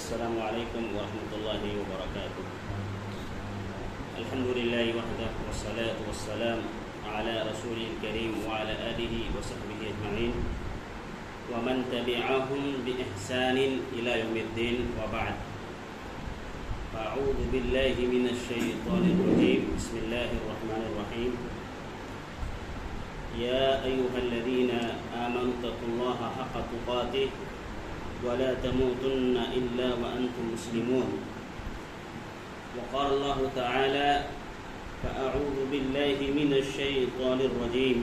السلام علیکم ورحمۃ اللہ وبرکاتہ. الحمد للہ وحدہ والصلاة والسلام علی رسول الکریم وعلی آلہ وصحبہ اجمعین ومن تبعهم بإحسان إلى يوم الدين وبعد. أعوذ بالله من الشيطان الرجيم. بسم الله الرحمن الرحيم. يا أيها الذين آمنوا اتقوا الله حق تقاته ولا تموتن إلا وأنتم مسلمون. وقال الله تعالى فأعوذ بالله من الشيطان الرجيم.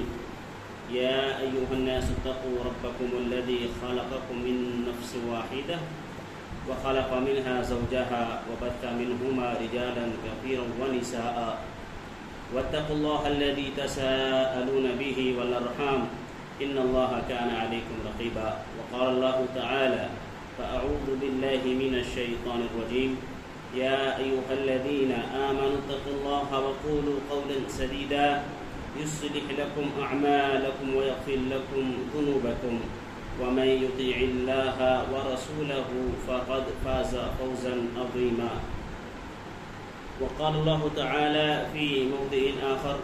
يا أيها الناس اتقوا ربكم الذي خلقكم من نفس واحدة وخلق منها زوجها وبث منهما رجالا كثيرا ونساء واتقوا الله الذي تساءلون به والأرحام إن الله كان عليكم رقيبا. وقال الله تعالى فأعوذ بالله من الشيطان الرجيم. يا أيها الذين آمنوا اتقوا الله وقولوا قولا سديدا يصلح لكم أعمالكم ويغفر لكم ذنوبكم ومن يطيع الله ورسوله فقد فاز فوزا عظيما. وقال الله تعالى في موضع آخر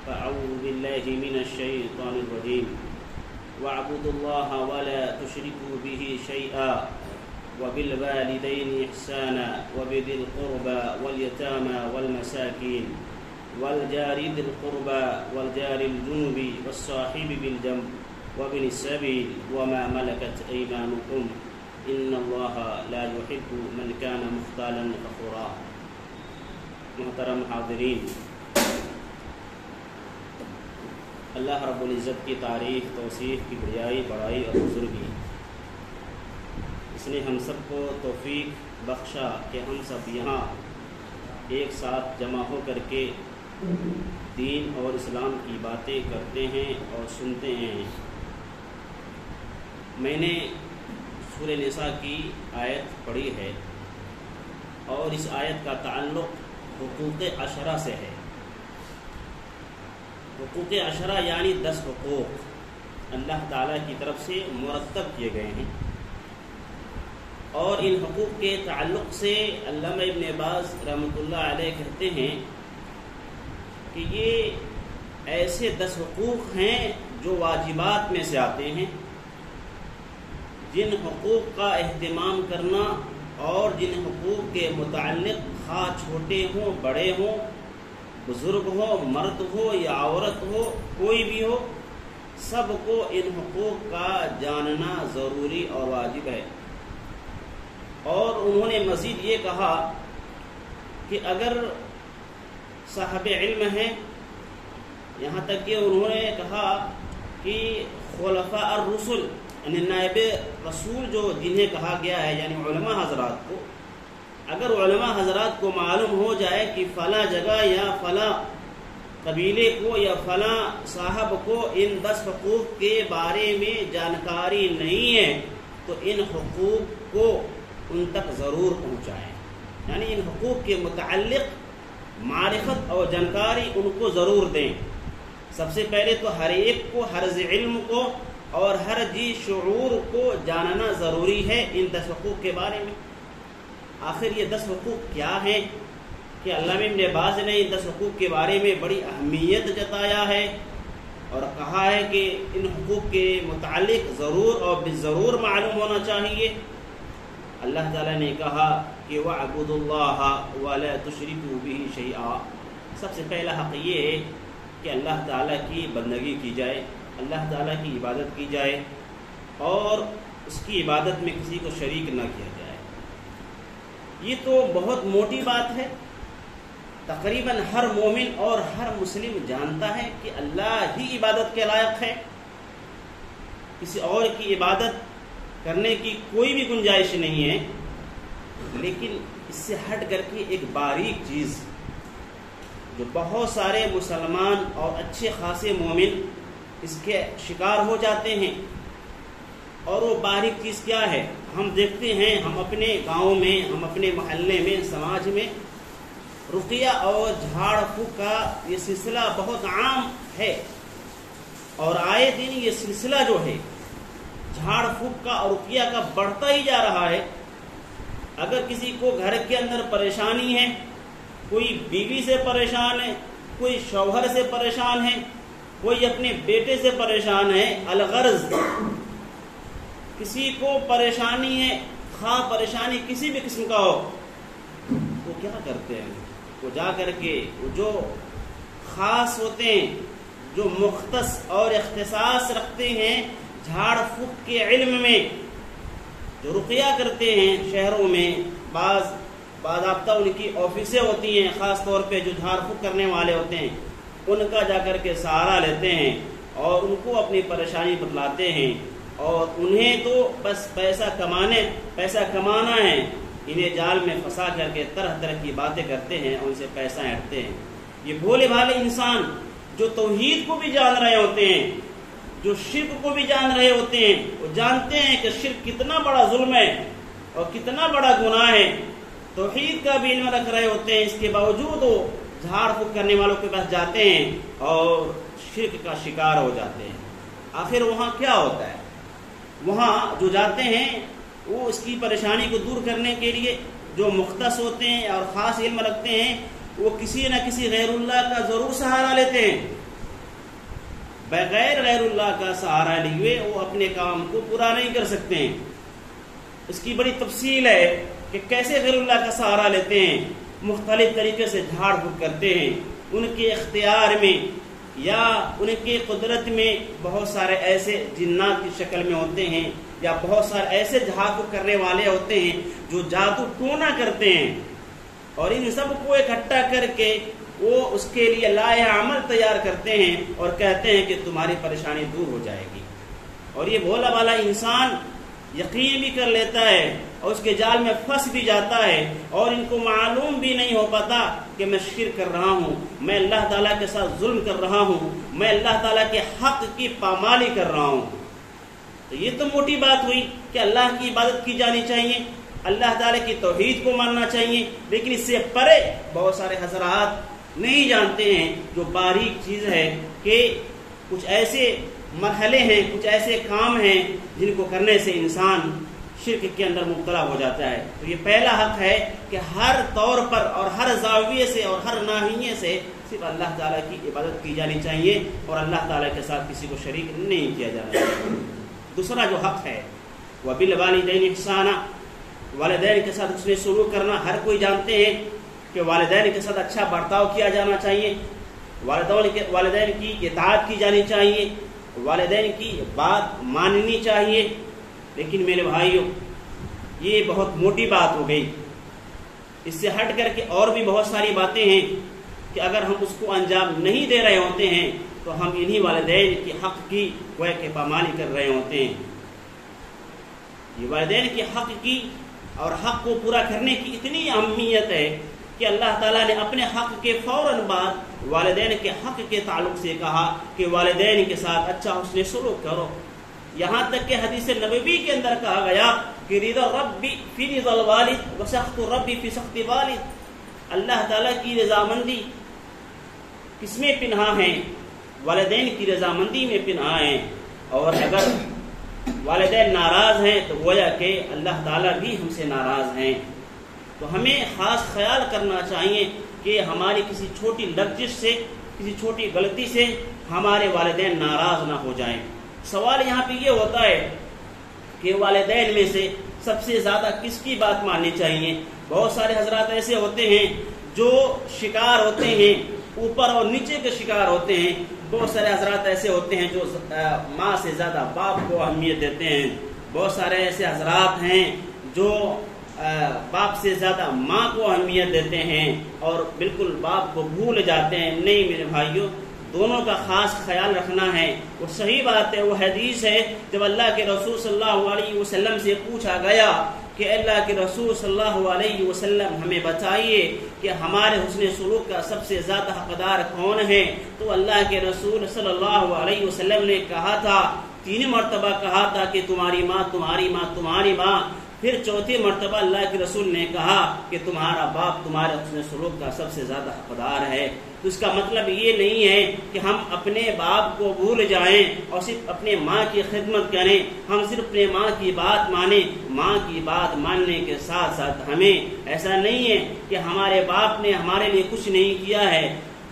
فأعوذ بالله من الشيطان الرجيم. واعبدوا الله ولا تشركوا به شيئا وبالوالدين إحسانا وبذي القربى واليتامى والمساكين والجار ذي القربى والجار الجنب والصاحب بالجنب وابن السبيل وما ملكت أيمانكم إن الله لا يحب من كان مختالا فخورا. محترم حاضرین، اللہ رب العزت کی تعریف، توصیف، کبریائی، بڑائی اور بزرگی، اس نے ہم سب کو توفیق بخشا کہ ہم سب یہاں ایک ساتھ جمع ہو کر کے دین اور اسلام کی باتیں کرتے ہیں اور سنتے ہیں. میں نے سورہ نساء کی آیت پڑھی ہے اور اس آیت کا تعلق حقوق عشرہ سے ہے. حقوق عشرہ یعنی 10 حقوق اللہ تعالیٰ کی طرف سے مرتب کیے گئے ہیں، اور ان حقوق کے تعلق سے علامہ ابن باز رحمۃ اللہ علیہ کہتے ہیں کہ یہ ایسے 10 حقوق ہیں جو واجبات میں سے آتے ہیں، جن حقوق کا اہتمام کرنا اور جن حقوق کے متعلق خواہ چھوٹے ہوں بڑے ہوں، بزرگ ہو مرد ہو یا عورت ہو، کوئی بھی ہو، سب کو ان حقوق کا جاننا ضروری اور واجب ہے. اور انہوں نے مزید یہ کہا کہ اگر صاحب علم ہیں، یہاں تک کہ انہوں نے کہا کہ خلفاء الرسل یعنی نائب رسول جو جنہیں کہا گیا ہے یعنی علماء حضرات کو، اگر علماء حضرات کو معلوم ہو جائے کہ فلاں جگہ یا فلاں قبیلے کو یا فلاں صاحب کو ان 10 حقوق کے بارے میں جانکاری نہیں ہے، تو ان حقوق کو ان تک ضرور پہنچائیں، یعنی ان حقوق کے متعلق معرفت اور جانکاری ان کو ضرور دیں. سب سے پہلے تو ہر ایک کو، ہر ذی علم کو اور ہر ذی شعور کو جاننا ضروری ہے ان 10 حقوق کے بارے میں. آخر یہ 10 حقوق کیا ہیں کہ علامہ ابن باز نے ان 10 حقوق کے بارے میں بڑی اہمیت جتایا ہے اور کہا ہے کہ ان حقوق کے متعلق ضرور اور بالضرور معلوم ہونا چاہیے. اللہ تعالیٰ نے کہا کہ وَاعْبُدُوا اللَّهَ وَلَا تُشْرِكُوا بِهِ شَيْئًا. سب سے پہلا حق یہ ہے کہ اللہ تعالیٰ کی بندگی کی جائے، اللہ تعالیٰ کی عبادت کی جائے اور اس کی عبادت میں کسی کو شریک نہ کیا جائے. یہ تو بہت موٹی بات ہے، تقریباً ہر مومن اور ہر مسلم جانتا ہے کہ اللہ ہی عبادت کے لائق ہے، کسی اور کی عبادت کرنے کی کوئی بھی گنجائش نہیں ہے. لیکن اس سے ہٹ کر کے ایک باریک چیز جو بہت سارے مسلمان اور اچھے خاصے مومن اس کے شکار ہو جاتے ہیں، اور وہ باریک چیز کیا ہے؟ ہم دیکھتے ہیں ہم اپنے گاؤں میں، ہم اپنے محلے میں، سماج میں رقیہ اور جھاڑ پھونک کا یہ سلسلہ بہت عام ہے، اور آئے دن یہ سلسلہ جو ہے جھاڑ پھونک کا اور رقیہ کا بڑھتا ہی جا رہا ہے. اگر کسی کو گھر کے اندر پریشانی ہے، کوئی بیوی سے پریشان ہے، کوئی شوہر سے پریشان ہے، کوئی اپنے بیٹے سے پریشان ہے، الغرض کسی کو پریشانی ہے، خواہ پریشانی کسی بھی قسم کا ہو، وہ کیا کرتے ہیں؟ وہ جا کر کے جو خاص ہوتے ہیں، جو مختص اور اختصاص رکھتے ہیں جھاڑ پھونک کے علم میں، جو رقیہ کرتے ہیں شہروں میں، باضابطہ ان کی آفیسیں ہوتی ہیں، خاص طور پہ جو جھاڑ پھونک کرنے والے ہوتے ہیں، ان کا جا کر کے سہارا لیتے ہیں اور ان کو اپنی پریشانی بتلاتے ہیں، اور انہیں تو بس پیسہ کمانا ہے، انہیں جال میں پھنسا کر کے طرح طرح کی باتیں کرتے ہیں اور ان سے پیسہ ہٹتے ہیں۔ یہ بھولے بھالے انسان جو توحید کو بھی جان رہے ہوتے ہیں، جو شرک کو بھی جان رہے ہوتے ہیں، وہ جانتے ہیں کہ شرک کتنا بڑا ظلم ہے اور کتنا بڑا گناہ ہے، توحید کا بھی علم رکھ رہے ہوتے ہیں، اس کے باوجود وہ جھاڑ پھونک کرنے والوں کے پاس جاتے ہیں اور شرک کا شکار ہو جاتے ہیں۔ آخر وہاں کیا ہوتا ہے؟ وہاں جو جاتے ہیں وہ اس کی پریشانی کو دور کرنے کے لیے جو مختص ہوتے ہیں اور خاص علم رکھتے ہیں، وہ کسی نہ کسی غیر اللہ کا ضرور سہارا لیتے ہیں۔ بغیر غیر اللہ کا سہارا لیے وہ اپنے کام کو پورا نہیں کر سکتے ہیں۔ اس کی بڑی تفصیل ہے کہ کیسے غیر اللہ کا سہارا لیتے ہیں۔ مختلف طریقے سے جھاڑ پھونک کرتے ہیں۔ ان کے اختیار میں یا ان کی قدرت میں بہت سارے ایسے جنات کی شکل میں ہوتے ہیں، یا بہت سارے ایسے جھاڑ پھونک کرنے والے ہوتے ہیں جو جادو ٹونا کرتے ہیں، اور ان سب کو اکٹھا کر کے وہ اس کے لیے لائحہ عمل تیار کرتے ہیں اور کہتے ہیں کہ تمہاری پریشانی دور ہو جائے گی۔ اور یہ بھولا بھالا انسان یقین بھی کر لیتا ہے اور اس کے جال میں پھنس بھی جاتا ہے، اور ان کو معلوم بھی نہیں ہو پاتا کہ میں شرک کر رہا ہوں، میں اللہ تعالیٰ کے ساتھ ظلم کر رہا ہوں، میں اللہ تعالیٰ کے حق کی پامالی کر رہا ہوں۔ تو یہ تو موٹی بات ہوئی کہ اللہ کی عبادت کی جانی چاہیے، اللہ تعالیٰ کی توحید کو ماننا چاہیے، لیکن اس سے پرے بہت سارے حضرات نہیں جانتے ہیں جو باریک چیز ہے کہ کچھ ایسے مرحلے ہیں، کچھ ایسے کام ہیں جن کو کرنے سے انسان شرک کے اندر مبتلا ہو جاتا ہے۔ تو یہ پہلا حق ہے کہ ہر طور پر اور ہر زاویے سے اور ہر ناحیے سے صرف اللہ تعالیٰ کی عبادت کی جانی چاہیے اور اللہ تعالیٰ کے ساتھ کسی کو شریک نہیں کیا جانا چاہیے۔ دوسرا جو حق ہے وَبِالْوَالِدَيْنِ إِحْسَانًا، والدین کے ساتھ حسن سلوک کرنا۔ ہر کوئی جانتے ہیں کہ والدین کے ساتھ اچھا برتاؤ کیا جانا چاہیے، والدین کی اطاعت کی جانی چاہیے، والدین کی بات ماننی چاہیے۔ لیکن میرے بھائیوں، یہ بہت موٹی بات ہو گئی۔ اس سے ہٹ کر کے اور بھی بہت ساری باتیں ہیں کہ اگر ہم اس کو انجام نہیں دے رہے ہوتے ہیں تو ہم انہی والدین کی حق کی گویا کہ پامالی کر رہے ہوتے ہیں۔ یہ والدین کے حق کی اور حق کو پورا کرنے کی اتنی اہمیت ہے کہ اللہ تعالیٰ نے اپنے حق کے فوراً بعد والدین کے حق کے تعلق سے کہا کہ والدین کے ساتھ اچھا حسن سلوک کرو۔ یہاں تک کہ حدیث نبوی کے اندر کہا گیا کہ رضا ربی فی رضا الوالد وسخط ربی فی سخط والد، اللہ تعالیٰ کی رضامندی کس میں پنہا ہے؟ والدین کی رضامندی میں پنہا ہے، اور اگر والدین ناراض ہیں تو گویا کہ اللہ تعالیٰ بھی ہم سے ناراض ہیں۔ تو ہمیں خاص خیال کرنا چاہیے کہ ہماری کسی چھوٹی لغزش سے، کسی چھوٹی غلطی سے ہمارے والدین ناراض نہ ہو جائیں۔ سوال یہاں پہ یہ ہوتا ہے کہ والدین میں سے سب سے زیادہ کس کی بات ماننی چاہیے؟ بہت سارے حضرات ایسے ہوتے ہیں جو شکار ہوتے ہیں، اوپر اور نیچے کے شکار ہوتے ہیں۔ بہت سارے حضرات ایسے ہوتے ہیں جو ماں سے زیادہ باپ کو اہمیت دیتے ہیں۔ بہت سارے ایسے حضرات ہیں جو باپ سے زیادہ ماں کو اہمیت دیتے ہیں اور بالکل باپ کو بھول جاتے ہیں۔ نہیں میرے بھائیوں، دونوں کا خاص خیال رکھنا ہے۔ وہ صحیح بات ہے، وہ حدیث ہے جب اللہ کے رسول صلی اللہ علیہ وسلم سے پوچھا گیا کہ اللہ کے رسول صلی اللہ علیہ وسلم ہمیں بتائیے کہ ہمارے حسن سلوک کا سب سے زیادہ حقدار کون ہے، تو اللہ کے رسول صلی اللہ علیہ وسلم نے کہا تھا، 3 مرتبہ کہا تھا کہ تمہاری ماں، تمہاری ماں، تمہاری ماں۔ پھر 4تھی مرتبہ اللہ کے رسول نے کہا کہ تمہارا باپ تمہارے حسن سلوک کا سب سے زیادہ حقدار ہے۔ تو اس کا مطلب یہ نہیں ہے کہ ہم اپنے باپ کو بھول جائیں اور صرف اپنے ماں کی خدمت کریں، ہم صرف اپنے ماں کی بات مانیں۔ ماں کی بات ماننے کے ساتھ ساتھ ہمیں ایسا نہیں ہے کہ ہمارے باپ نے ہمارے لیے کچھ نہیں کیا ہے۔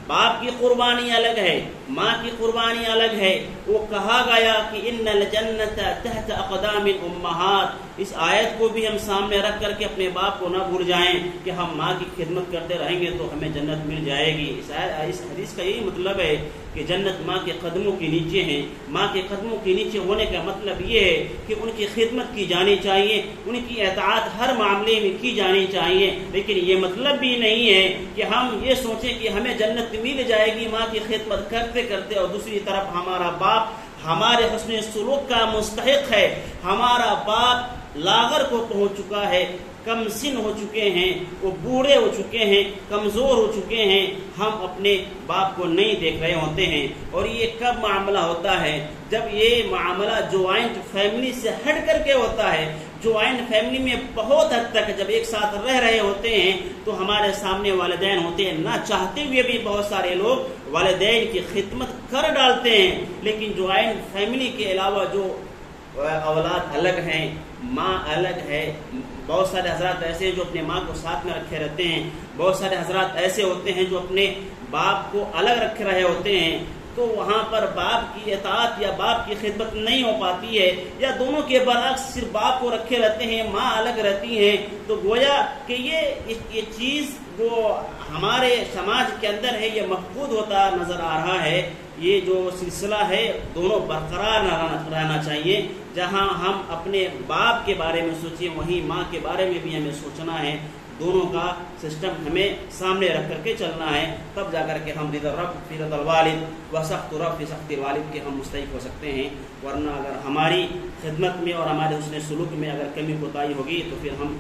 باپ کی قربانی الگ ہے، ماں کی قربانی الگ ہے۔ وہ کہا گیا کہ ان الجنت تحت اقدام الامہات، اس آیت کو بھی ہم سامنے رکھ کر کے اپنے باپ کو نہ بھول جائیں کہ ہم ماں کی خدمت کرتے رہیں گے تو ہمیں جنت مل جائے گی۔ اس حدیث کا یہی مطلب ہے کہ جنت ماں کے قدموں کے نیچے ہیں۔ ماں کے قدموں کے نیچے ہونے کا مطلب یہ ہے کہ ان کی خدمت کی جانی چاہیے، ان کی اطاعت ہر معاملے میں کی جانی چاہیے، لیکن یہ مطلب بھی نہیں ہے کہ ہم یہ سوچیں کہ ہمیں جنت مل جائے گی ماں کی خدمت کرتے کرتے، اور دوسری طرف ہمارا باپ ہمارے حسن سلوک کا مستحق ہے، ہمارا باپ لاغر کو پہنچ چکا ہے، کم سن ہو چکے ہیں، وہ بوڑھے ہو چکے ہیں، کمزور ہو چکے ہیں، ہم اپنے باپ کو نہیں دیکھ رہے ہوتے ہیں۔ اور یہ کب معاملہ ہوتا ہے؟ جب یہ معاملہ جوائنٹ فیملی سے ہٹ کر کے ہوتا ہے۔ جوائنٹ فیملی میں بہت حد تک جب ایک ساتھ رہ رہے ہوتے ہیں تو ہمارے سامنے والدین ہوتے ہیں، نہ چاہتے ہوئے بھی بہت سارے لوگ والدین کی خدمت کر ڈالتے ہیں، لیکن جوائنٹ فیملی کے علاوہ جو اولاد الگ ہیں، ماں الگ ہے، بہت سارے حضرات ایسے ہیں جو اپنے ماں کو ساتھ میں رکھے رہتے ہیں، بہت سارے حضرات ایسے ہوتے ہیں جو اپنے باپ کو الگ رکھ رہے ہوتے ہیں، تو وہاں پر باپ کی اطاعت یا باپ کی خدمت نہیں ہو پاتی ہے، یا دونوں کے برعکس صرف باپ کو رکھے رہتے ہیں، ماں الگ رہتی ہیں۔ تو گویا کہ یہ چیز جو ہمارے سماج کے اندر ہے، یہ مفقود ہوتا نظر آ رہا ہے۔ یہ جو سلسلہ ہے دونوں برقرار رہنا چاہیے۔ جہاں ہم اپنے باپ کے بارے میں سوچیں وہیں ماں کے بارے میں بھی ہمیں سوچنا ہے۔ دونوں کا سسٹم ہمیں سامنے رکھ کر کے چلنا ہے، تب جا کر کے ہم رضا رب فی رضا الوالد و سخط رب فی سخط الوالد کے ہم مستحق ہو سکتے ہیں۔ ورنہ اگر ہماری خدمت میں اور ہمارے حسن سلوک میں اگر کمی کوتاہی ہوگی تو پھر ہم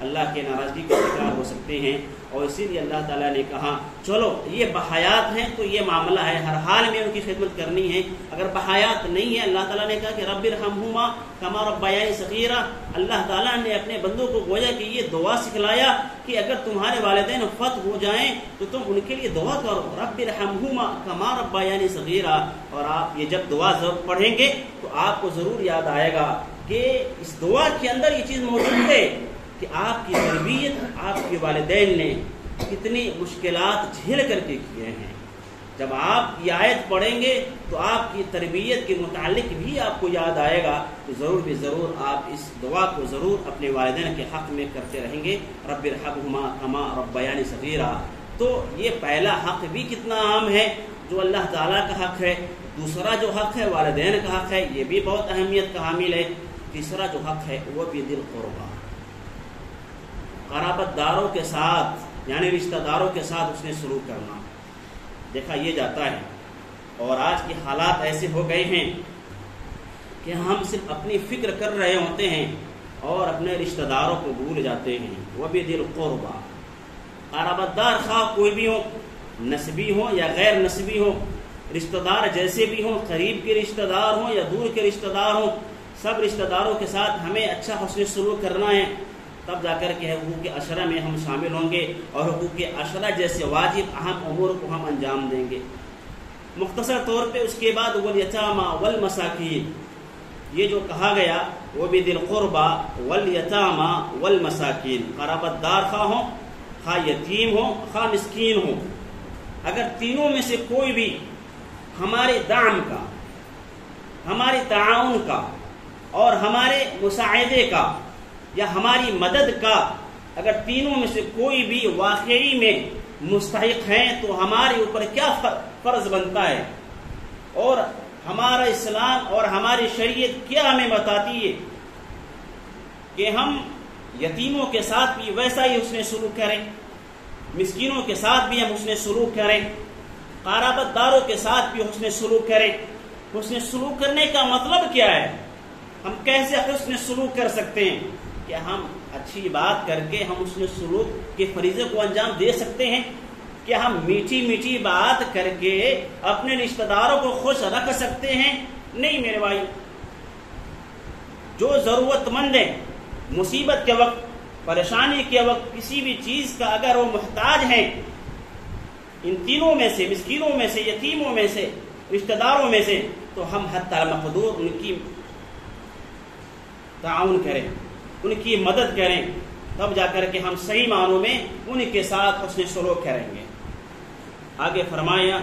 اللہ کے ناراضگی کا شکار ہو سکتے ہیں۔ اور اسی لیے اللہ تعالیٰ نے کہا چلو یہ بحیات ہیں تو یہ معاملہ ہے، ہر حال میں ان کی خدمت کرنی ہے۔ اگر بحیات نہیں ہے، اللہ تعالیٰ نے کہا کہ رب ارحمہما کما ربیانی صغیرا، اللہ تعالیٰ نے اپنے بندوں کو گویا کہ یہ دعا سکھلایا کہ اگر تمہارے والدین فوت ہو جائیں تو تم ان کے لیے دعا کرو، رب ارحمہما کما ربیانی صغیرا۔ اور آپ یہ جب دعا ضرور پڑھیں گے تو آپ کو ضرور یاد آئے گا کہ اس دعا کے اندر یہ چیز موجود ہے کہ آپ کی تربیت آپ کے والدین نے کتنی مشکلات جھیل کر کے کیے ہیں۔ جب آپ یہ آیت پڑھیں گے تو آپ کی تربیت کے متعلق بھی آپ کو یاد آئے گا، تو ضرور بھی ضرور آپ اس دعا کو ضرور اپنے والدین کے حق میں کرتے رہیں گے، رب ارحمہما کما ربیانی صغیرا۔ تو یہ پہلا حق بھی کتنا عام ہے جو اللہ تعالیٰ کا حق ہے، دوسرا جو حق ہے والدین کا حق ہے، یہ بھی بہت اہمیت کا حامل ہے، تیسرا جو حق ہے وہ بھی ذی القربیٰ، قرابت داروں کے ساتھ یعنی رشتہ داروں کے ساتھ اس نے سلوک کرنا۔ دیکھا یہ جاتا ہے، اور آج کے حالات ایسے ہو گئے ہیں کہ ہم صرف اپنی فکر کر رہے ہوتے ہیں اور اپنے رشتہ داروں کو بھول جاتے ہیں۔ وہ بھی ذی القربیٰ، قرابت دار خواہ کوئی بھی ہو، نسبی ہو یا غیر نسبی ہو، رشتہ دار جیسے بھی ہوں، قریب کے رشتہ دار ہوں یا دور کے رشتہ دار ہوں، سب رشتہ داروں کے ساتھ ہمیں اچھا حسن سلوک کرنا ہے، تب جا کر کے حقوق عشرہ میں ہم شامل ہوں گے اور حقوق عشرہ جیسے واجب اہم امور کو ہم انجام دیں گے۔ مختصر طور پہ اس کے بعد والیتامی والمساکین، یہ جو کہا گیا وہ بھی ذی القربیٰ والیتامی والمساکین، قرابت دار خواہ ہوں، خواہ یتیم ہوں، خواہ مسکین ہوں، اگر تینوں میں سے کوئی بھی ہمارے دعم کا، ہمارے تعاون کا اور ہمارے مساعدے کا یا ہماری مدد کا، اگر تینوں میں سے کوئی بھی واقعی میں مستحق ہیں تو ہمارے اوپر کیا فرض بنتا ہے، اور ہمارا اسلام اور ہماری شریعت کیا ہمیں بتاتی ہے کہ ہم یتیموں کے ساتھ بھی ویسا ہی حسن سلوک کریں، مسکینوں کے ساتھ بھی ہم حسن سلوک کریں، قرابت داروں کے ساتھ بھی حسن سلوک کریں۔ حسن سلوک کرنے کا مطلب کیا ہے؟ ہم کیسے حسن سلوک کر سکتے ہیں؟ کہ ہم اچھی بات کر کے ہم حسن سلوک کے فریضے کو انجام دے سکتے ہیں؟ کہ ہم میٹھی میٹھی بات کر کے اپنے رشتہ داروں کو خوش رکھ سکتے ہیں؟ نہیں میرے بھائی، جو ضرورت مند ہے، مصیبت کے وقت، پریشانی کے وقت، کسی بھی چیز کا اگر وہ محتاج ہیں، ان تینوں میں سے، مسکینوں میں سے، یتیموں میں سے، رشتہ داروں میں سے، تو ہم حتی المقدور ان کی تعاون کریں، ان کی مدد کریں، تب جا کر کے ہم صحیح معنوں میں ان کے ساتھ حسن سلوک کریں گے۔ آگے فرمایا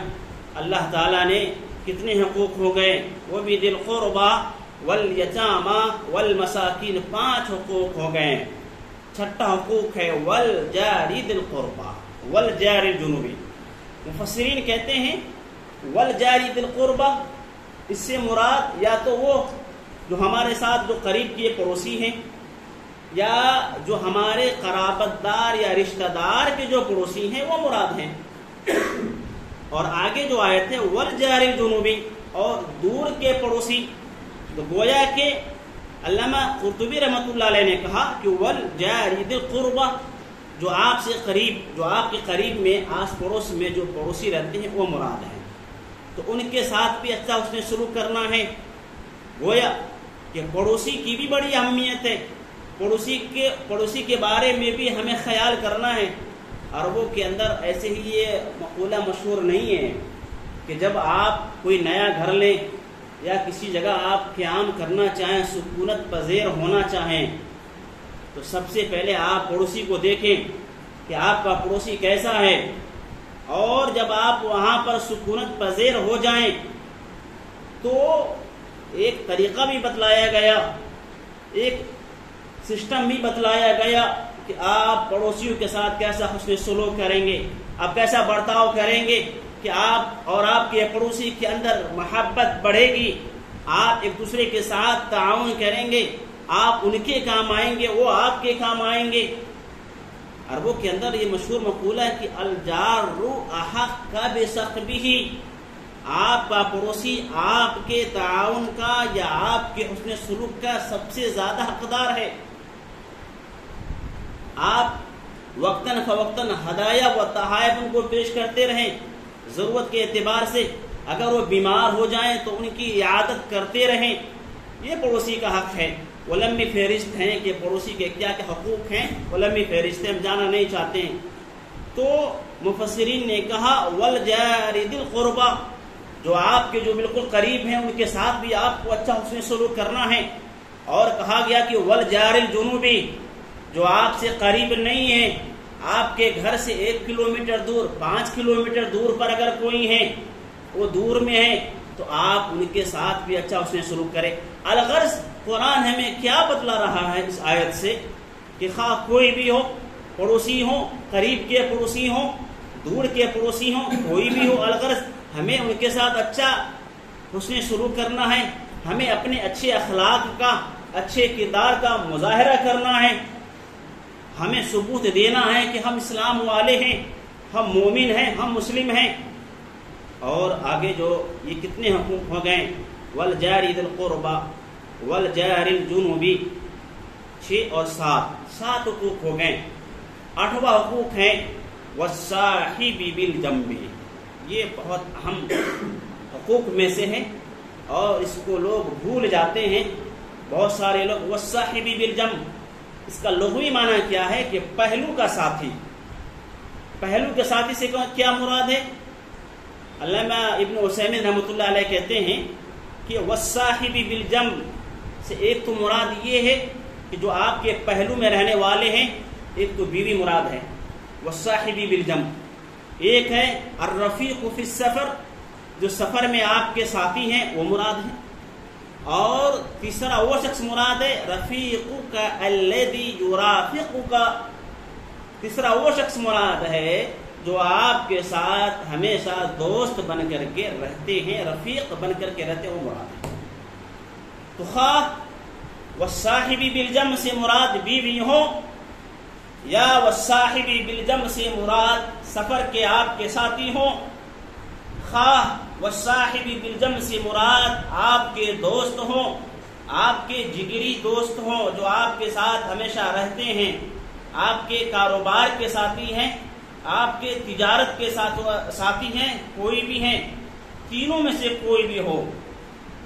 اللہ تعالیٰ نے کتنے حقوق ہو گئے، وَبِذِي الْقُرْبَى وَالْيَتَامَى وَالْمَسَاكِينِ، 5 حقوق ہو گئے۔ چھٹا حقوق ہے وَالْجَارِ ذِي الْقُرْبَى وَالْجَارِ الْجُنُوبِ۔ مفسرین کہتے ہیں وَالْجَارِ ذِي الْقُرْبَى، اس سے مراد یا تو وہ جو ہمارے ساتھ جو قریب کے پڑوسی ہیں، یا جو ہمارے قرابت دار یا رشتہ دار کے جو پڑوسی ہیں وہ مراد ہیں۔ اور آگے جو آیت ہے وَالْجَارِ الْجُنُوبِ، اور دور کے پڑوسی، تو گویا کہ علامہ قرطبی رحمۃ اللہ علیہ نے کہا کہ وَالْجَارِ ذِي الْقُرْبَى، جو آپ سے قریب، جو آپ کے قریب میں آس پڑوس میں جو پڑوسی رہتے ہیں وہ مراد ہیں، تو ان کے ساتھ بھی اچھا اس نے سلوک کرنا ہے۔ گویا کہ پڑوسی کی بھی بڑی اہمیت ہے، پڑوسی کے بارے میں بھی ہمیں خیال کرنا ہے۔ عربوں کے اندر ایسے ہی یہ مقولہ مشہور نہیں ہے کہ جب آپ کوئی نیا گھر لیں یا کسی جگہ آپ قیام کرنا چاہیں، سکونت پذیر ہونا چاہیں، تو سب سے پہلے آپ پڑوسی کو دیکھیں کہ آپ کا پڑوسی کیسا ہے، اور جب آپ وہاں پر سکونت پذیر ہو جائیں تو ایک طریقہ بھی بتلایا گیا، ایک سسٹم بھی بتلایا گیا کہ آپ پڑوسیوں کے ساتھ کیسا حسن سلوک کریں گے، آپ کیسا برتاؤ کریں گے کہ آپ اور آپ کے پڑوسی کے اندر محبت بڑھے گی، آپ ایک دوسرے کے ساتھ تعاون کریں گے، آپ ان کے کام آئیں گے، وہ آپ کے کام آئیں گے۔ عربوں کے اندر یہ مشہور مقولہ ہے کہ الجار احق بصحبہ، آپ کا پڑوسی آپ کے تعاون کا یا آپ کے حسن سلوک کا سب سے زیادہ حقدار ہے۔ آپ وقتاً فوقتاً ہدایہ و تحائف ان کو پیش کرتے رہیں، ضرورت کے اعتبار سے اگر وہ بیمار ہو جائیں تو ان کی عیادت کرتے رہیں، یہ پڑوسی کا حق ہے۔ وہ لمبی فہرست ہیں کہ پڑوسی کے کیا کیا حقوق ہیں، وہ لمبی فہرست ہم جانا نہیں چاہتے ہیں۔ تو مفسرین نے کہا وَالْجَارِ ذِي الْقُرْبَى، جو آپ کے جو بالکل قریب ہیں ان کے ساتھ بھی آپ کو اچھا حسن سلوک کرنا ہے۔ اور کہا گیا کہ وَالْجَارِ الْجُنُوبِ، جو آپ سے قریب نہیں ہیں، آپ کے گھر سے 1 کلومیٹر دور، 5 کلومیٹر دور پر اگر کوئی ہے، وہ دور میں ہے، تو آپ ان کے ساتھ بھی اچھا حسن سلوک کریں۔ الغرض قرآن ہمیں کیا بتلا رہا ہے اس آیت سے کہ خواہ کوئی بھی ہو، پڑوسی ہوں، قریب کے پڑوسی ہوں، دور کے پڑوسی ہوں، کوئی بھی ہو، الغرض ہمیں ان کے ساتھ اچھا حسن سلوک کرنا ہے، ہمیں اپنے اچھے اخلاق کا، اچھے کردار کا مظاہرہ کرنا ہے، ہمیں ثبوت دینا ہے کہ ہم اسلام والے ہیں، ہم مومن ہیں، ہم مسلم ہیں۔ اور آگے جو یہ کتنے حقوق ہو گئے، وَالْجَارِ ذِي الْقُرْبَى وَالْجَارِ الْجُنُوبِ، 6 اور 7 حقوق ہو گئے۔ 8واں حقوق ہے وَالصَّاحِبِ بِالْجَنبِ، یہ بہت اہم حقوق میں سے ہے اور اس کو لوگ بھول جاتے ہیں، بہت سارے لوگ۔ وَالصَّاحِبِ بِالْجَنبِ، اس کا لغوی معنی کیا ہے کہ پہلو کا ساتھی۔ پہلو کے ساتھی سے کیا مراد ہے؟ علامہ ابن عثیمین رحمۃ اللہ علیہ کہتے ہیں کہ وَالصَّاحِبِ بِالْجَنبِ سے ایک تو مراد یہ ہے کہ جو آپ کے پہلو میں رہنے والے ہیں، ایک تو بیوی مراد ہے وَالصَّاحِبِ بِالْجَنبِ، ایک ہے الرفیق فی السفر، جو سفر میں آپ کے ساتھی ہیں وہ مراد ہے، اور تیسرا وہ شخص مراد ہے رفیقک الذی یرافقک، تیسرا وہ شخص مراد ہے جو آپ کے ساتھ ہمیشہ دوست بن کر کے رہتے ہیں، رفیق بن کر کے رہتے ہیں، وہ مراد ہے۔ تو خواہ والصاحب بالجنب سے مراد بیوی ہو یا والصاحب بالجنب سے مراد سفر کے آپ کے ساتھی ہوں، خواہ والصاحب بالجنب سے مراد آپ کے دوست ہوں، آپ کے جگری دوست ہوں جو آپ کے ساتھ ہمیشہ رہتے ہیں، آپ کے کاروبار کے ساتھی ہیں، آپ کے تجارت کے ساتھی ہیں، کوئی بھی ہیں، تینوں میں سے کوئی بھی ہو،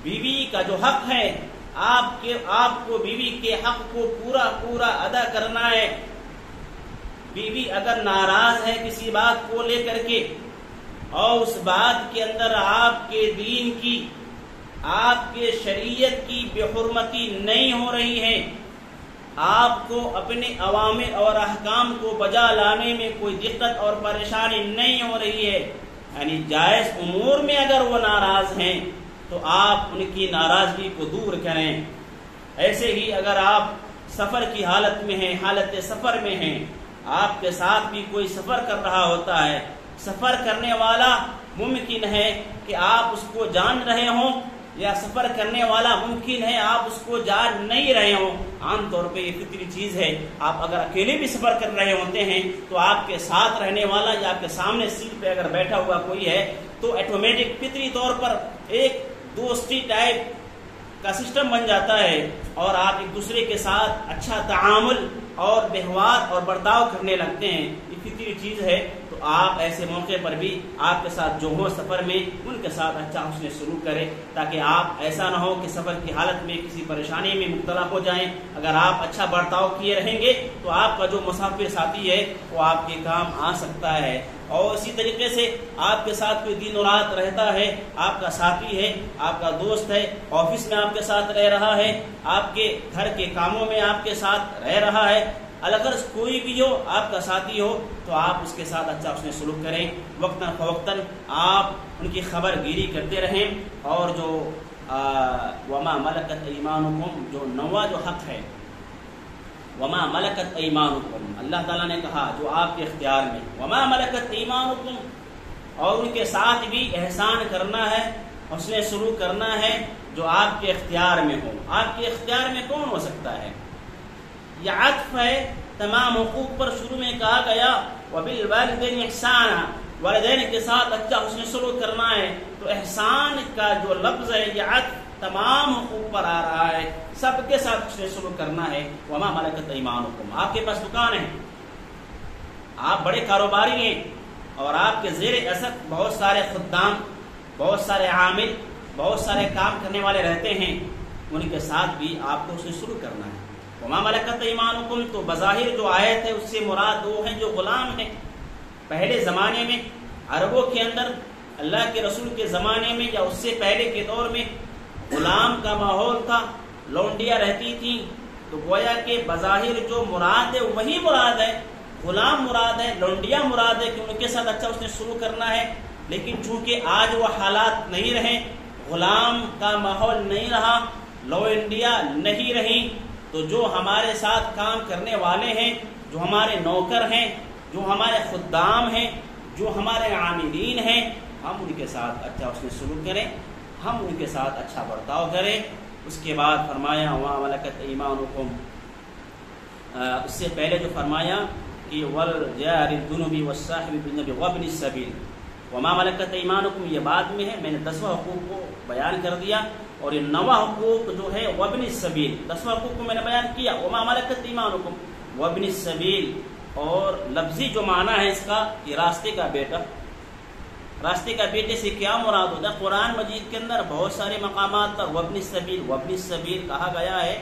بیوی کا جو حق ہے آپ کو بیوی کے حق کو پورا ادا کرنا ہے۔ بیوی اگر ناراض ہے کسی بات کو لے کر کے اور اس بات کے اندر آپ کے دین کی، آپ کے شریعت کی بے حرمتی نہیں ہو رہی ہے، آپ کو اپنے اوامر اور احکام کو بجا لانے میں کوئی دقت اور پریشانی نہیں ہو رہی ہے، یعنی جائز امور میں اگر وہ ناراض ہیں تو آپ ان کی ناراضگی کو دور کریں۔ ایسے ہی اگر آپ سفر کی حالت میں ہیں، حالت سفر میں ہیں، آپ کے ساتھ بھی کوئی سفر کر رہا ہوتا ہے، سفر کرنے والا ممکن ہے کہ آپ اس کو جان رہے ہوں، یا سفر کرنے والا ممکن ہے آپ اس کو جان نہیں رہے ہوں۔ عام طور پہ یہ فطری چیز ہے، آپ اگر اکیلے بھی سفر کر رہے ہوتے ہیں تو آپ کے ساتھ رہنے والا یا آپ کے سامنے سیٹ پہ اگر بیٹھا ہوا کوئی ہے تو آٹومیٹک فطری طور پر ایک دوستی ٹائپ کا سسٹم بن جاتا ہے، اور آپ ایک دوسرے کے ساتھ اچھا تعامل اور ویوہار اور برتاؤ کرنے لگتے ہیں، یہ فطری چیز ہے۔ تو آپ ایسے موقع پر بھی آپ کے ساتھ جو ہو سفر میں ان کے ساتھ اچھا حسن سلوک کریں، تاکہ آپ ایسا نہ ہو کہ سفر کی حالت میں کسی پریشانی میں مبتلا ہو جائیں۔ اگر آپ اچھا برتاؤ کیے رہیں گے تو آپ کا جو مسافر ساتھی ہے وہ آپ کے کام آ سکتا ہے۔ اور اسی طریقے سے آپ کے ساتھ کوئی دن رات رہتا ہے، آپ کا ساتھی ہے، آپ کا دوست ہے، آفس میں آپ کے ساتھ رہ رہا ہے، آپ کے گھر کے کاموں میں آپ کے ساتھ رہ رہا ہے، اگر کوئی بھی ہو آپ کا ساتھی ہو تو آپ اس کے ساتھ اچھا اس نے سلوک کریں، وقتاً فوقتاً آپ ان کی خبر گیری کرتے رہیں۔ اور جو وما ملکت ایمانکم، جو نواں جو حق ہے، وما ملکت ایمانکم، اللہ تعالیٰ نے کہا جو آپ کے اختیار میں، وما ملکت ایمانکم، اور ان کے ساتھ بھی احسان کرنا ہے، حسن سلوک کرنا ہے جو آپ کے اختیار میں ہو۔ آپ کے اختیار میں کون ہو سکتا ہے؟ یہ عطف ہے، تمام حقوق پر شروع میں کہا گیا وبالوالدین احسانا، والدین کے ساتھ اچھا حسن سلوک کرنا ہے، تو احسان کا جو لفظ ہے یہ عطف تمام حقوق پر آ رہا ہے، سب کے ساتھ حسن سلوک کرنا ہے۔ وما ملکت ایمانکم، آپ کے پاس دکان ہے، آپ بڑے کاروباری ہیں، اور آپ کے زیر اثر بہت سارے خدام، بہت سارے عامل، بہت سارے کام کرنے والے رہتے ہیں، ان کے ساتھ بھی آپ کو حسن سلوک کرنا ہے۔ وما ملکت ایمانکم، تو بظاہر جو آیت ہے اس سے مراد وہ ہیں جو غلام ہیں۔ پہلے زمانے میں عربوں کے اندر، اللہ کے رسول کے زمانے میں یا اس سے پہلے کے دور میں غلام کا ماحول تھا، لونڈیاں رہتی تھیں، تو گویا کہ بظاہر جو مراد ہے وہی مراد ہے، غلام مراد ہے، لونڈیاں مراد ہے کہ ان کے ساتھ اچھا اس نے شروع کرنا ہے۔ لیکن چونکہ آج وہ حالات نہیں رہے، غلام کا ماحول نہیں رہا، لونڈیاں نہیں رہیں، تو جو ہمارے ساتھ کام کرنے والے ہیں، جو ہمارے نوکر ہیں، جو ہمارے خدام ہیں، جو ہمارے عاملین ہیں، ہم ان کے ساتھ اچھا اس نے سلوک کریں، ہم ان کے ساتھ اچھا برتاؤ کریں۔ اس کے بعد فرمایا وما ملکت ایمانکم، اس سے پہلے جو فرمایا کہ والجار الجنب والصاحب بالجنب وابن السبیل، وما ملکت ایمانکم یہ بعد میں ہے، میں نے 10واں حقوق کو بیان کر دیا، اور یہ 9واں حقوق جو ہے وابن السبیل، 10واں حقوق کو میں نے بیان کیا، وما ملکت ایمانکم وابن السبیل، اور لفظی جو معنی ہے اس کا کہ راستے کا بیٹا۔ راستے کا بیٹے سے کیا مراد ہوتا ہے؟ قرآن مجید کے اندر بہت سارے مقامات پر وابن السبیل کہا گیا ہے،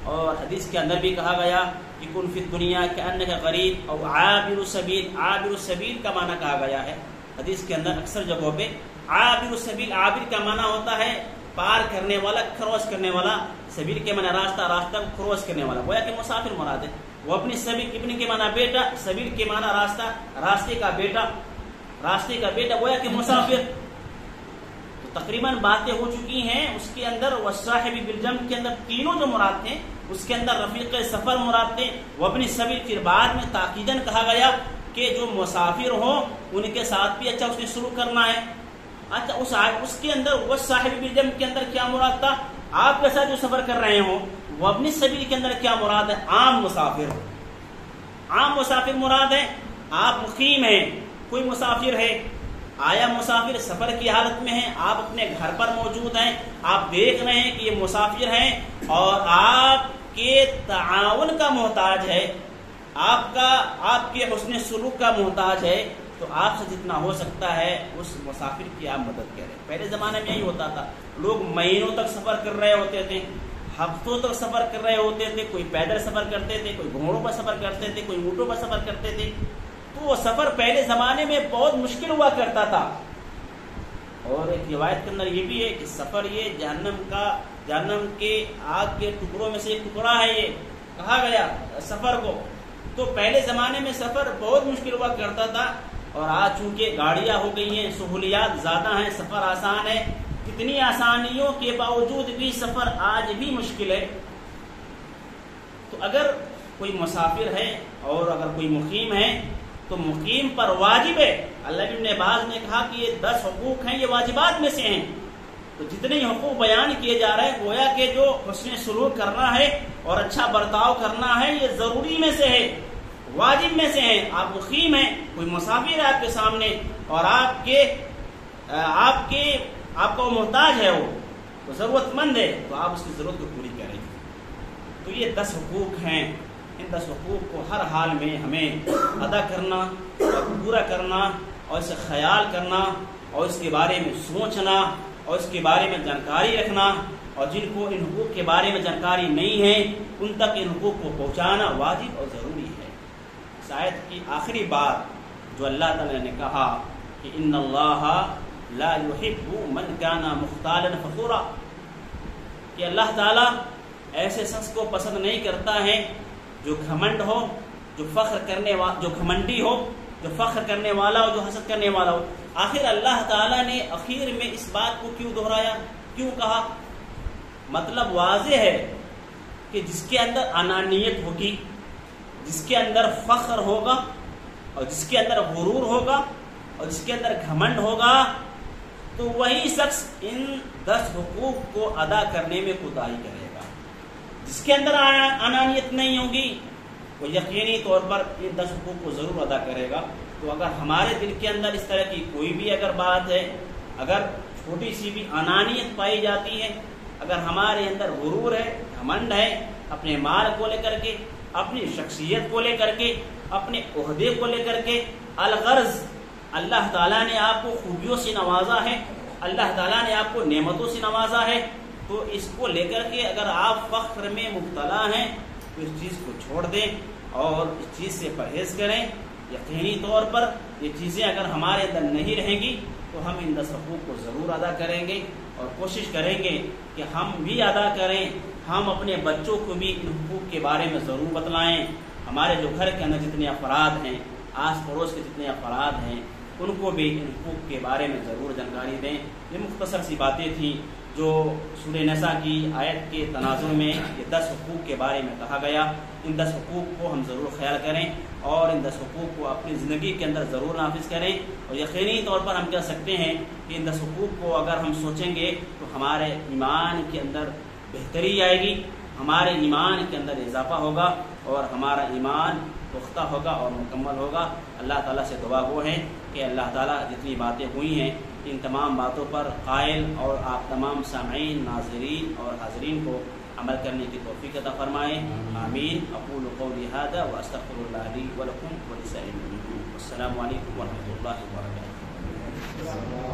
اور حدیث کے اندر بھی کہا گیا کہ کن فی الدنیا کأنک غریب، اور عابر السبیل کا معنی کہا گیا ہے حدیث کے اندر اکثر جگہوں پہ۔ عابر السبیل، عابر کا معنی ہوتا ہے پار کرنے والا، کراس کرنے والا، سبیل کے معنی راستہ کراس کرنے والا، گویا کہ مسافر مراد ہے۔ وہ اپنی سبیل، ابن کے معنی بیٹا، سبیل کے معنی راستہ، راستے کا بیٹا گویا کہ مسافر۔ تو تقریباً باتیں ہو چکی ہیں اس کے اندر، والصاحب بالجنب کے اندر تینوں جو مراد تھے اس کے اندر رفیق سفر مراد تھے، وہ اپنی سبیل پھر بعد میں تاکیداً کہا گیا کہ جو مسافر ہوں ان کے ساتھ بھی اچھا اس نے شروع کرنا ہے۔ اچھا اس کے اندر وہ صاحب بالجنب کے اندر کیا مراد تھا؟ آپ کے ساتھ جو سفر کر رہے ہوں، وہ اپنی سبیل کے اندر کیا مراد ہے؟ عام مسافر مراد ہے۔ آپ مقیم ہیں، کوئی مسافر ہے، آیا مسافر سفر کی حالت میں ہے، آپ اپنے گھر پر موجود ہیں، آپ دیکھ رہے ہیں کہ یہ مسافر ہیں اور آپ کے تعاون کا محتاج ہے، آپ کے حسن سلوک کا محتاج ہے، تو آپ سے جتنا ہو سکتا ہے اس مسافر کی آپ مدد کریں۔ پہلے زمانے میں یہی ہوتا تھا، لوگ مہینوں تک سفر کر رہے ہوتے تھے، ہفتوں تک سفر کر رہے ہوتے تھے، کوئی پیدل سفر کرتے تھے، کوئی گھوڑوں پر سفر کرتے تھے، کوئی اونٹوں پر سفر کرتے تھے، تو وہ سفر پہلے زمانے میں بہت مشکل ہوا کرتا تھا۔ اور ایک روایت کے اندر یہ بھی ہے کہ سفر یہ جہنم کے آگ کے ٹکڑوں میں سے ایک ٹکڑا ہے، یہ کہا گیا سفر کو۔ تو پہلے زمانے میں سفر بہت مشکل ہوا کرتا تھا، اور آج چونکہ گاڑیاں ہو گئی ہیں، سہولیات زیادہ ہیں، سفر آسان ہے، اتنی آسانیوں کے باوجود بھی سفر آج بھی مشکل ہے۔ تو اگر کوئی مسافر ہے اور اگر کوئی مقیم ہے تو مقیم پر واجب ہے، اللہ ابن عباس نے کہا کہ یہ 10 حقوق ہیں، یہ واجبات میں سے ہیں۔ تو جتنے حقوق بیان کیے جا رہے ہیں گویا کہ جو حسن سلوک کرنا ہے اور اچھا برتاؤ کرنا ہے یہ ضروری میں سے ہے، واجب میں سے ہیں۔ آپ مقیم ہیں، کوئی مسافر ہے آپ کے سامنے اور آپ کا محتاج ہے، وہ ضرورت مند ہے، تو آپ اس کی ضرورت کو پوری کریں۔ تو یہ 10 حقوق ہیں، ان 10 حقوق کو ہر حال میں ہمیں ادا کرنا اور پورا کرنا اور اسے خیال کرنا اور اس کے بارے میں سوچنا اور اس کے بارے میں جانکاری رکھنا، اور جن کو ان حقوق کے بارے میں جانکاری نہیں ہے ان تک ان حقوق کو پہنچانا واجب اور ضروری ہے۔ اس آیت کی آخری بات جو اللہ تعالی نے کہا کہ ان اللہ لا يحب من كان مختالا فخورا، کہ اللہ تعالیٰ ایسے شخص کو پسند نہیں کرتا ہے جو گھمنڈ ہو، جو گھمنڈی ہو، جو فخر کرنے والا ہو، جو حسد کرنے والا ہو۔ آخر اللہ تعالیٰ نے اخیر میں اس بات کو کیوں دہرایا، کیوں کہا؟ مطلب واضح ہے کہ جس کے اندر انانیت ہوگی، جس کے اندر فخر ہوگا اور جس کے اندر غرور ہوگا اور جس کے اندر گھمنڈ ہوگا، تو وہی شخص ان 10 حقوق کو ادا کرنے میں کوتاہی کرے گا۔ جس کے اندر انانیت نہیں ہوگی وہ یقینی طور پر ان 10 حقوق کو ضرور ادا کرے گا۔ تو اگر ہمارے دل کے اندر اس طرح کی کوئی بھی اگر بات ہے، اگر چھوٹی سی بھی انانیت پائی جاتی ہے، اگر ہمارے اندر غرور ہے، گھمنڈ ہے، اپنے مال کو لے کر کے، اپنی شخصیت کو لے کر کے، اپنے عہدے کو لے کر کے، الغرض اللہ تعالیٰ نے آپ کو خوبیوں سے نوازا ہے، اللہ تعالیٰ نے آپ کو نعمتوں سے نوازا ہے، تو اس کو لے کر کے اگر آپ فخر میں مبتلا ہیں تو اس چیز کو چھوڑ دیں اور اس چیز سے پرہیز کریں۔ یقینی طور پر یہ چیزیں اگر ہمارے اندر نہیں رہیں گی تو ہم ان 10 حقوق کو ضرور ادا کریں گے اور کوشش کریں گے کہ ہم بھی ادا کریں، ہم اپنے بچوں کو بھی ان حقوق کے بارے میں ضرور بتلائیں۔ ہمارے جو گھر کے اندر جتنے افراد ہیں، آس پڑوس کے جتنے افراد ہیں، ان کو بھی ان حقوق کے بارے میں ضرور جانکاری دیں۔ یہ مختصر سی باتیں تھیں جو سورہ نساء کی آیت کے تناظر میں یہ 10 حقوق کے بارے میں کہا گیا۔ ان 10 حقوق کو ہم ضرور خیال کریں اور ان 10 حقوق کو اپنی زندگی کے اندر ضرور نافذ کریں، اور یقینی طور پر ہم کہہ سکتے ہیں کہ ان 10 حقوق کو اگر ہم سوچیں گے تو ہمارے ایمان کے اندر بہتری آئے گی، ہمارے ایمان کے اندر اضافہ ہوگا اور ہمارا ایمان پختہ ہوگا اور مکمل ہوگا۔ اللہ تعالیٰ سے دعا وہ ہے کہ اللہ تعالیٰ جتنی باتیں ہوئی ہیں ان تمام باتوں پر قائل اور آپ تمام سامعین، ناظرین اور حاضرین کو عمل کرنے کی توفیق عطا فرمائیں۔ آمین۔ اقول قولی ھذا واستغفر اللہ لی ولکم ولسائر المسلمین۔ السلام علیکم ورحمۃ اللہ وبرکاتہ۔